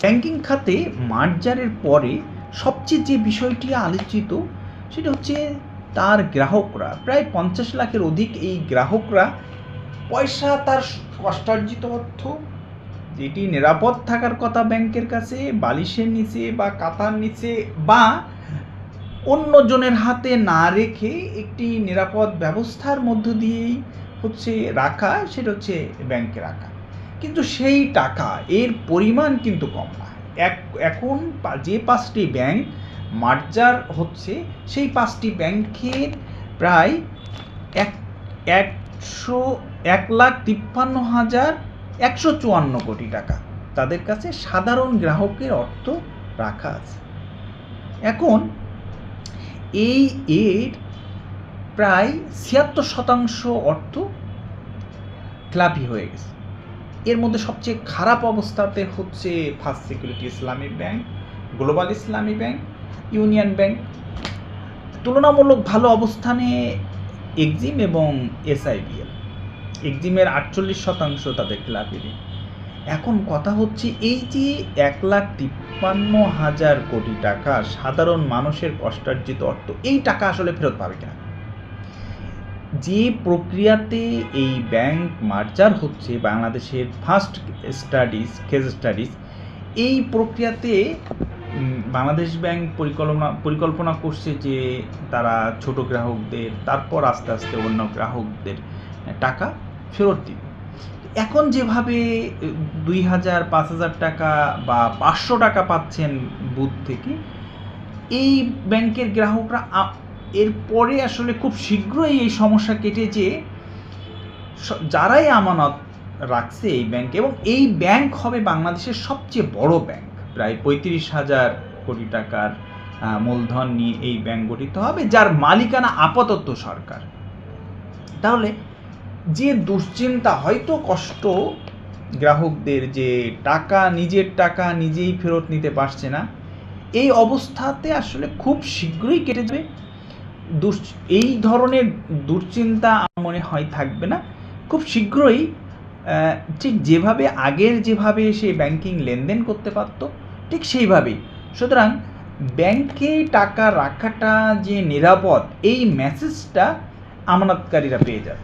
Banking খাতে মার্জারের পরে সবচেয়ে যে বিষয়টি আলোচিত সেটা হচ্ছে তার গ্রাহকরা, প্রায় 50 লাখের অধিক এই গ্রাহকরা পয়সা, তার কষ্টার্জিত অর্থ যেটি নিরাপদ থাকার কথা ব্যাংকের কাছে, বালিশের নিচে বা কাঁথার নিচে বা অন্যজনের হাতে না রেখে একটি নিরাপদ ব্যবস্থার মধ্য দিয়েই হচ্ছে রাখা, সেটা হচ্ছে ব্যাংকে রাখা। কিন্তু সেই টাকা, এর পরিমাণ কিন্তু কম না। এখন যে 5টি ব্যাংক মার্জার হচ্ছে, সেই 5টি ব্যাংকের প্রায় 1,53,154 কোটি টাকা তাদের কাছে সাধারণ গ্রাহকের অর্থ রাখা আছে। এখন এর প্রায় 76% অর্থ খেলাপি হয়ে গেছে। এর মধ্যে সবচেয়ে খারাপ অবস্থাতে হচ্ছে ফার্স্ট সিকিউরিটি ইসলামী ব্যাংক, গ্লোবাল ইসলামী ব্যাংক, ইউনিয়ন ব্যাংক। তুলনামূলক ভালো অবস্থানে এক্সিম এবং এসআইবিএল। এক্সিমের 48% তাদের খেলাপি ঋণ। এখন কথা হচ্ছে, এই যে 1,53,000 কোটি টাকা সাধারণ মানুষের কষ্টার্জিত অর্থ, এই টাকা আসলে ফেরত পাবে কিনা? যে প্রক্রিয়াতে এই ব্যাংক মার্জার হচ্ছে, বাংলাদেশের ফার্স্ট কেস স্টাডিজ, এই প্রক্রিয়াতে বাংলাদেশ ব্যাংক পরিকল্পনা করছে যে তারা ছোট গ্রাহকদের, তারপর আস্তে আস্তে অন্য গ্রাহকদের টাকা ফেরত দিবে। এখন যেভাবে 2,000, 5,000 টাকা বা 500 টাকা পাচ্ছেন বুথ থেকে, এই ব্যাংকের গ্রাহকরা এরপরে আসলে খুব শীঘ্রই এই সমস্যা কেটে যে যারাই আমানত রাখছে এই ব্যাংকে, এবং এই ব্যাংক হবে বাংলাদেশের সবচেয়ে বড় ব্যাংক, প্রায় 35,000 কোটি টাকার মূলধন নিয়ে এই ব্যাংক গঠিত হবে, যার মালিকানা আপাতত সরকার। তাহলে যে দুশ্চিন্তা, হয়তো কষ্ট গ্রাহকদের, যে নিজের টাকা নিজেই ফেরত নিতে পারছে না, এই অবস্থাতে আসলে খুব শীঘ্রই কেটে যাবে। এই ধরনের দুশ্চিন্তা আমার মনে হয় থাকবে না। খুব শীঘ্রই ঠিক যেভাবে যেভাবে সে ব্যাংকিং লেনদেন করতে পারত, ঠিক সেইভাবেই। সুতরাং ব্যাংকে টাকা রাখাটা যে নিরাপদ, এই মেসেজটা আমানতকারীরা পেয়ে যাবে।